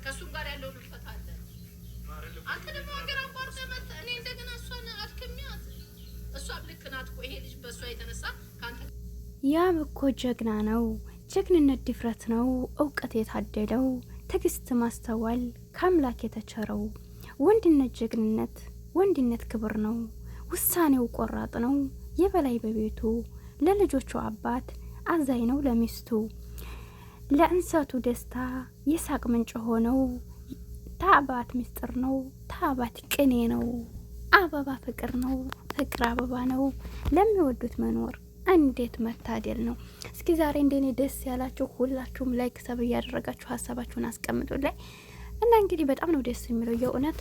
ከሱም ጋር ያለው ልፈታለን። አንተ ደግሞ ሀገር አቋርጠህ መጥተህ እኔ እንደገና እሷን አድክሚያት። እሷም ልክ ናት እኮ ይሄ ልጅ በእሷ የተነሳ ካንተ ያም እኮ ጀግና ነው። ጀግንነት ድፍረት ነው። እውቀት የታደለው ትዕግስት ማስተዋል ከአምላክ የተቸረው ወንድነት ጀግንነት ወንድነት ክብር ነው። ውሳኔው ቆራጥ ነው። የበላይ በቤቱ ለልጆቹ አባት አዛኝ ነው ለሚስቱ ለእንሰቱ ደስታ የሳቅ ምንጭ ሆነው ታባት ምስጢር ነው ታባት ቅኔ ነው። አበባ ፍቅር ነው ፍቅር አበባ ነው። ለሚወዱት መኖር እንዴት መታደል ነው። እስኪ ዛሬ እንደኔ ደስ ያላችሁ ሁላችሁም ላይክ ሰብ እያደረጋችሁ ሀሳባችሁን አስቀምጡልኝ እና እንግዲህ በጣም ነው ደስ የሚለው የእውነት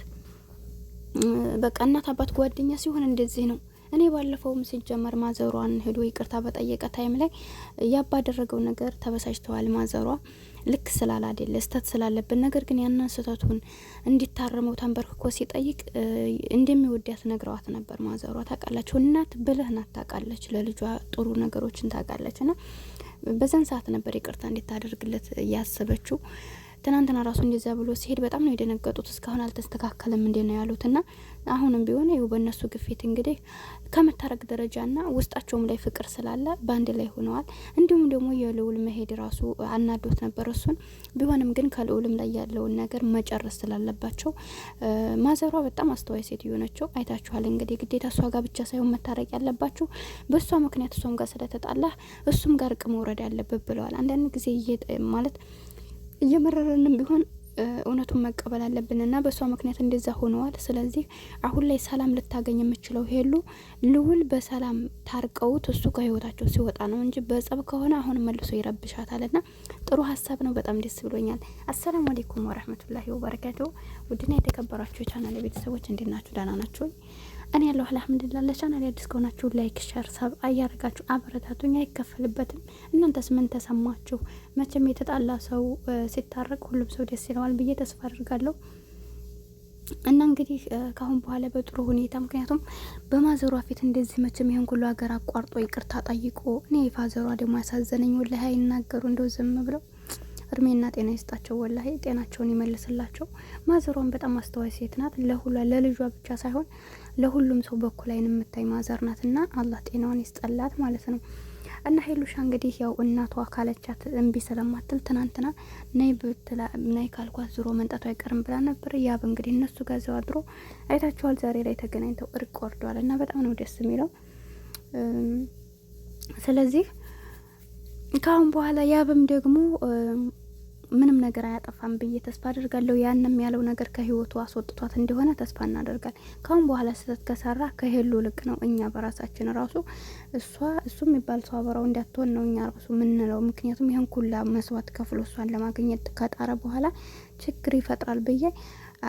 በቃ እናት አባት ጓደኛ ሲሆን እንደዚህ ነው። እኔ ባለፈውም ሲጀመር ማዘሯን ሄዶ ይቅርታ በጠየቀ ታይም ላይ ያባደረገው ነገር ተበሳጭተዋል። ማዘሯ ልክ ስላላደለ ስተት ስላለብን ነገር ግን ያንን ስተቱን እንዲታረመው ተንበርክኮ ሲጠይቅ እንደሚወዳት ነግረዋት ነበር። ማዘሯ ታውቃላችሁ፣ እናት ብልህ ናት፣ ታውቃለች፣ ለልጇ ጥሩ ነገሮችን ታውቃለችና በዛን ሰዓት ነበር ይቅርታ እንድታደርግለት ያሰበችው። ትናንትና ራሱ እንደዛ ብሎ ሲሄድ በጣም ነው የደነገጡት። እስካሁን አልተስተካከለም እንዴ ነው ያሉትና አሁንም ቢሆን ይኸው በእነሱ ግፊት እንግዲህ ከመታረቅ ደረጃና ውስጣቸውም ላይ ፍቅር ስላለ ባንድ ላይ ሆነዋል። እንዲሁም ደግሞ የልዑል መሄድ ራሱ አናዶት ነበር እሱን። ቢሆንም ግን ከልዑልም ላይ ያለውን ነገር መጨረስ ስላለባቸው ማዘሯ በጣም አስተዋይ ሴትዮ ናቸው። አይታችኋል እንግዲህ ግዴታ እሷ ጋር ብቻ ሳይሆን መታረቅ ያለባችሁ በእሷ ምክንያት እሷም ጋር ስለተጣላ እሱም ጋር እርቅ መውረድ አለበት ብለዋል። አንዳንድ ጊዜ ማለት እየመረረንም ቢሆን እውነቱን መቀበል አለብንና በሷ ምክንያት እንደዛ ሆነዋል። ስለዚህ አሁን ላይ ሰላም ልታገኝ የምችለው ሄሉ ልዑል በሰላም ታርቀውት እሱ ከህይወታቸው ሲወጣ ነው እንጂ በጸብ ከሆነ አሁን መልሶ ይረብሻታልና ጥሩ ሀሳብ ነው። በጣም ደስ ብሎኛል። አሰላሙ አለይኩም ወራህመቱላሂ ወበረካቱ። ውድና የተከበራችሁ የቻናል ቤተሰቦች እንዴት ናችሁ? ደህና ናችሁ? እኔ ያለሁ አልሐምዱሊላህ። ለቻናል አዲስ ከሆናችሁ ላይክ፣ ሼር፣ ሰብ አያርጋችሁ አበረታቱኝ። አይከፈልበትም። እናንተስ ምን ተሰማችሁ? መቼም የተጣላ ሰው ሲታረቅ ሁሉም ሰው ደስ ይለዋል ብዬ ተስፋ አድርጋለሁ። እና እንግዲህ ካሁን በኋላ በጥሩ ሁኔታ ምክንያቱም በማዘሯ ፊት እንደዚህ መቼም ይሄን ሁሉ ሀገር አቋርጦ ይቅርታ ጠይቆ እኔ ፋዘሯ ደግሞ ያሳዘነኝ ወላሂ አይናገሩ እንደው ዝም ብለው እድሜና ጤና ይስጣቸው። ወላሂ ጤናቸውን ይመልስላቸው። ማዘሯን በጣም አስተዋይ ሴት ናት። ለልጇ ብቻ ሳይሆን ለሁሉም ሰው በኩል አይን የምታይ ማዘር ናትና አላህ ጤናዋን ይስጠላት ማለት ነው። እና ሄሉሻ እንግዲህ ያው እናቷ ካለቻት እምቢ ስለማትል ትናንትና ነይ ካልኳት ዙሮ መንጣቷ አይቀርም ብላ ነበር። ያብ እንግዲህ እነሱ ጋር ዘው አድሮ አይታችኋል። ዛሬ ላይ ተገናኝተው እርቅ ወርደዋል እና በጣም ነው ደስ የሚለው። ስለዚህ ካሁን በኋላ ያብም ደግሞ ምንም ነገር አያጠፋም ብዬ ተስፋ አደርጋለሁ። ያንም ያለው ነገር ከህይወቱ አስወጥቷት እንደሆነ ተስፋ እናደርጋለን። ካሁን በኋላ ስህተት ከሰራ ከሄሉ ልክ ነው። እኛ በራሳችን ራሱ እሱ የሚባል ሰው አበራው እንዳትሆን ነው እኛ ራሱ ምንለው። ምክንያቱም ይሄን ኩላ መስዋዕት ከፍሎ እሷን ለማግኘት ከጣረ በኋላ ችግር ይፈጥራል ብዬ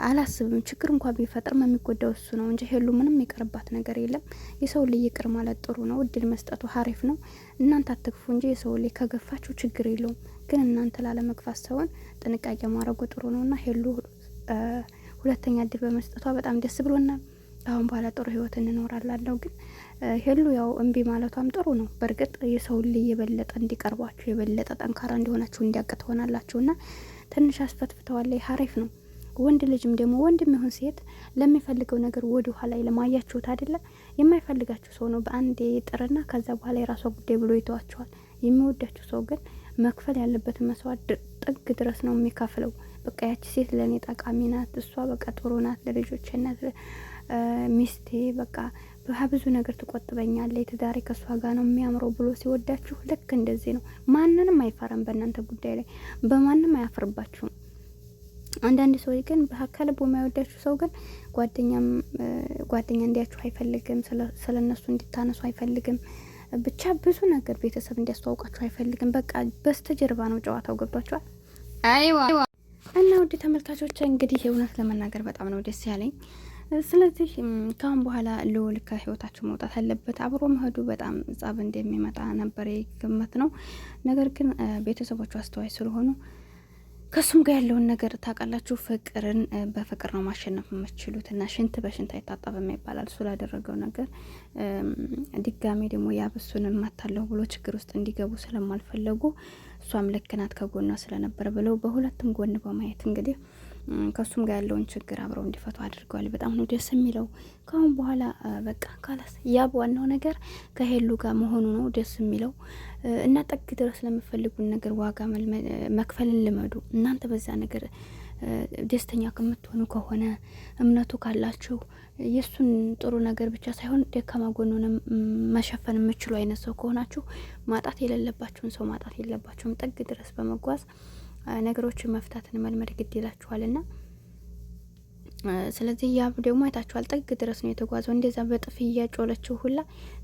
አላስብም። ችግር እንኳን ቢፈጥርም የሚጎዳው እሱ ነው እንጂ ሄሉ ምንም ይቀርባት ነገር የለም። የሰው ልጅ ይቅር ማለት ጥሩ ነው። እድል መስጠቱ ሀሪፍ ነው። እናንተ አትግፉ እንጂ የሰው ልጅ ከገፋችሁ ችግር የለውም። ግን እናንተ ላለመግፋት ሰውን ጥንቃቄ ማድረጉ ጥሩ ነውና ሄሉ ሁለተኛ እድል በመስጠቷ በጣም ደስ ብሎናል። አሁን በኋላ ጥሩ ህይወት እንኖራለን። ግን ሄሉ ያው እምቢ ማለቷም ጥሩ ነው። በእርግጥ የሰው ልጅ የበለጠ እንዲቀርባችሁ የበለጠ ጠንካራ እንዲሆናችሁ እንዲያቀት ሆናላችሁና ትንሽ አስፈትፍተዋል። ሀሪፍ ነው። ወንድ ልጅም ደግሞ ወንድም ይሁን ሴት ለሚፈልገው ነገር ወደ ኋላ ለማያችሁት አይደለ? የማይፈልጋችሁ ሰው ነው በአንዴ ጥርና ከዛ በኋላ የራሷ ጉዳይ ብሎ ይተዋቸዋል። የሚወዳችሁ ሰው ግን መክፈል ያለበት መስዋዕት ጥግ ድረስ ነው የሚከፍለው። በቃ ያቺ ሴት ለኔ ጠቃሚ ናት፣ እሷ በቃ ጥሩ ናት፣ ለልጆቼ ናት፣ ሚስቴ በቃ በብዙ ነገር ትቆጥበኛለች፣ ትዳሬ ከሷ ጋር ነው የሚያምረው ብሎ ሲወዳችሁ ልክ እንደዚህ ነው። ማንንም አይፈራም በእናንተ ጉዳይ ላይ በማንም አያፍርባችሁም። አንዳንድ ሰዎች ግን በከልብ የማይወዳችሁ ሰው ግን ጓደኛ እንዲያችሁ አይፈልግም። ስለነሱ እንድታነሱ አይፈልግም። ብቻ ብዙ ነገር ቤተሰብ እንዲያስተዋውቃችሁ አይፈልግም። በቃ በስተጀርባ ነው ጨዋታው። ገብቷችኋል? አይዋ እና ውድ ተመልካቾች እንግዲህ እውነት ለመናገር በጣም ነው ደስ ያለኝ። ስለዚህ ካሁን በኋላ ልዑል ከህይወታችሁ መውጣት አለበት። አብሮ መሄዱ በጣም ጸብ እንደሚመጣ ነበር ግምት ነው። ነገር ግን ቤተሰቦቹ አስተዋይ ስለሆኑ ከሱም ጋር ያለውን ነገር ታውቃላችሁ። ፍቅርን በፍቅር ነው ማሸነፍ የምትችሉት እና ሽንት በሽንት አይታጠብም ይባላል። እሱ ላደረገው ነገር ድጋሜ ደግሞ ያብሱን እማታለሁ ብሎ ችግር ውስጥ እንዲገቡ ስለማልፈለጉ እሷም ልክ ናት ከጎኗ ስለነበር ብለው በሁለቱም ጎን በማየት እንግዲህ ከሱም ጋር ያለውን ችግር አብረው እንዲፈቱ አድርገዋል። በጣም ነው ደስ የሚለው። ካሁን በኋላ በቃ ካላስ ያብ ዋናው ነገር ከሄሉ ጋር መሆኑ ነው ደስ የሚለው እና ጠግ ድረስ ለምፈልጉን ነገር ዋጋ መክፈልን ልመዱ። እናንተ በዛ ነገር ደስተኛ ከምትሆኑ ከሆነ እምነቱ ካላችሁ የሱን ጥሩ ነገር ብቻ ሳይሆን ደካማ ጎኑን መሸፈን የምችሉ አይነት ሰው ከሆናችሁ ማጣት የሌለባችሁን ሰው ማጣት የለባችሁም። ጠግ ድረስ በመጓዝ ነገሮችን መፍታትን መልመድ ግድ ይላችኋልና ስለዚህ ያብ ደግሞ አይታችኋል፣ ጠግ ድረስ ነው የተጓዘው። እንደዛ በጥፊ እያጮለችው ሁላ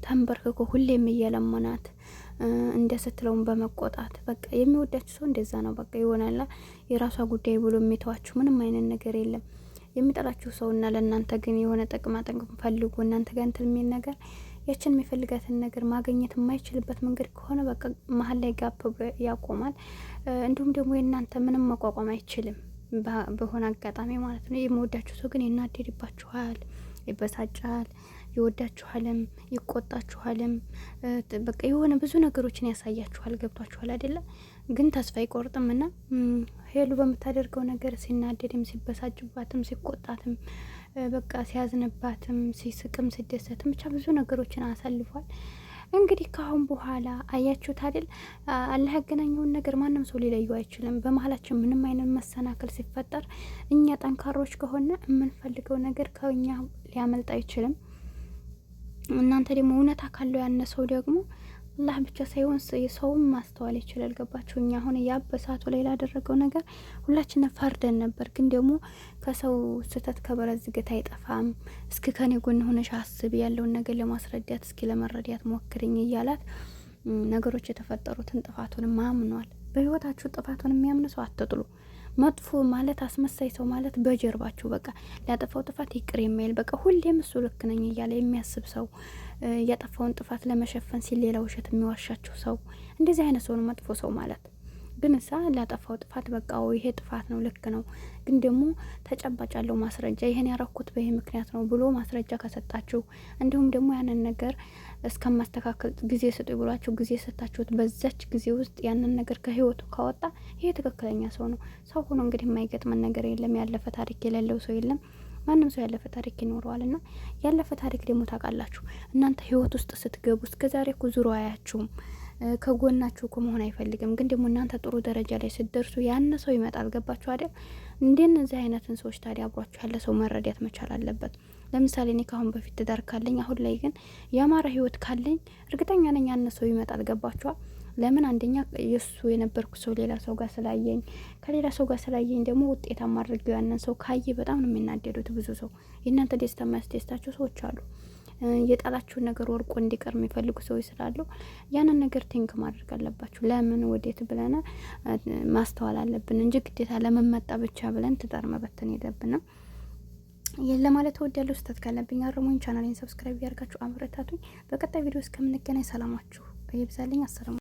ተንበርክኮ ሁሌም እየለመናት እንደ ስትለውን በመቆጣት በቃ የሚወዳችሁ ሰው እንደዛ ነው። በቃ ይሆናላ የራሷ ጉዳይ ብሎ የሚተዋችሁ ምንም አይነት ነገር የለም። የሚጠላችሁ ሰውና ለእናንተ ግን የሆነ ጥቅማ ጥቅም ፈልጉ እናንተ ጋር እንትን የሚል ነገር ያችን የሚፈልጋትን ነገር ማግኘት የማይችልበት መንገድ ከሆነ በቃ መሀል ላይ ጋፕ ያቆማል። እንዲሁም ደግሞ የእናንተ ምንም መቋቋም አይችልም በሆነ አጋጣሚ ማለት ነው። የሚወዳችሁ ሰው ግን ይናደድባችኋል፣ ይበሳጫል፣ ይወዳችኋልም ይቆጣችኋልም። በቃ የሆነ ብዙ ነገሮችን ያሳያችኋል። ገብቷችኋል አይደለም? ግን ተስፋ አይቆርጥም እና ሄሉ በምታደርገው ነገር ሲናደድም ሲበሳጭባትም ሲቆጣትም በቃ ሲያዝንባትም ሲስቅም ሲደሰትም ብቻ ብዙ ነገሮችን አሳልፏል። እንግዲህ ካሁን በኋላ አያችሁት አይደል? አላህ ያገናኘውን ነገር ማንም ሰው ሊለየው አይችልም። በመሀላችን ምንም አይነት መሰናክል ሲፈጠር እኛ ጠንካሮች ከሆነ የምንፈልገው ነገር ከኛ ሊያመልጥ አይችልም። እናንተ ደግሞ እውነታ ካለው ያነ ሰው ደግሞ አላህ ብቻ ሳይሆን ሰውም ማስተዋል ይችላል። ገባችሁ? እኛ አሁን ያበሳቱ ላይ ላደረገው ነገር ሁላችንም ፈርደን ነበር። ግን ደግሞ ከሰው ስህተት ከበረት ዝገት አይጠፋም። እስኪ ከኔ ጎን ሆነሽ አስብ፣ ያለውን ነገር ለማስረዳት እስኪ ለመረዳት ሞክርኝ እያላት ነገሮች የተፈጠሩትን ጥፋቱን ማምኗል። በህይወታችሁ ጥፋቱን የሚያምን ሰው አትጥሉ። መጥፎ ማለት አስመሳይ ሰው ማለት በጀርባችሁ በቃ ሊያጠፋው ጥፋት ይቅር የማይል በቃ ሁሌም እሱ ልክ ነኝ እያለ የሚያስብ ሰው፣ ያጠፋውን ጥፋት ለመሸፈን ሲል ሌላ ውሸት የሚዋሻችሁ ሰው፣ እንደዚህ አይነት ሰው ነው መጥፎ ሰው ማለት። ግን እሳ ላጠፋው ጥፋት በቃ ይሄ ጥፋት ነው ልክ ነው፣ ግን ደግሞ ተጨባጭ ያለው ማስረጃ ይሄን ያረኩት በይሄ ምክንያት ነው ብሎ ማስረጃ ከሰጣችሁ፣ እንዲሁም ደግሞ ያንን ነገር እስከማስተካከል ጊዜ ስጡ ብሏችሁ ጊዜ ሰጣችሁት፣ በዛች ጊዜ ውስጥ ያንን ነገር ከህይወቱ ካወጣ ይሄ ትክክለኛ ሰው ነው። ሰው ሆኖ እንግዲህ የማይገጥመን ነገር የለም። ያለፈ ታሪክ የሌለው ሰው የለም። ማንም ሰው ያለፈ ታሪክ ይኖረዋል። እና ያለፈ ታሪክ ደግሞ ታውቃላችሁ እናንተ ህይወት ውስጥ ስትገቡ እስከዛሬ እኮ ዙሮ አያችሁም፣ ከጎናችሁ እኮ መሆን አይፈልግም። ግን ደግሞ እናንተ ጥሩ ደረጃ ላይ ስትደርሱ ያነ ሰው ይመጣል። ገባችሁ አይደል? እንደነዚህ አይነትን ሰዎች ታዲያ አብሯችሁ ያለ ሰው መረዳት መቻል አለበት። ለምሳሌ እኔ ካሁን በፊት ትዳር ካለኝ አሁን ላይ ግን ያማረ ህይወት ካለኝ እርግጠኛ ነኝ ያነ ሰው ይመጣል። ገባችኋ? ለምን? አንደኛ የሱ የነበርኩ ሰው ሌላ ሰው ጋር ስላየኝ፣ ከሌላ ሰው ጋር ስላየኝ ደግሞ ውጤታማ አድርገው ያንን ሰው ካየ በጣም ነው የሚናደዱት። ብዙ ሰው የእናንተ ደስታ የማያስደስታቸው ሰዎች አሉ። የጣላችሁን ነገር ወርቆ እንዲቀር የሚፈልጉ ሰዎች ስላሉ ያንን ነገር ቲንክ ማድረግ አለባችሁ። ለምን ወዴት ብለን ማስተዋል አለብን እንጂ ግዴታ ለመመጣ ብቻ ብለን ትዳር መበተን የለብንም። ይህን ለማለት እወዳለሁ። ስህተት ካለብኝ አርሙኝ። ቻናሌን ሰብስክራይብ ያርጋችሁ አበረታቱኝ። በቀጣይ ቪዲዮ እስከምንገናኝ ሰላማችሁ ይብዛልኝ። አሰላሙ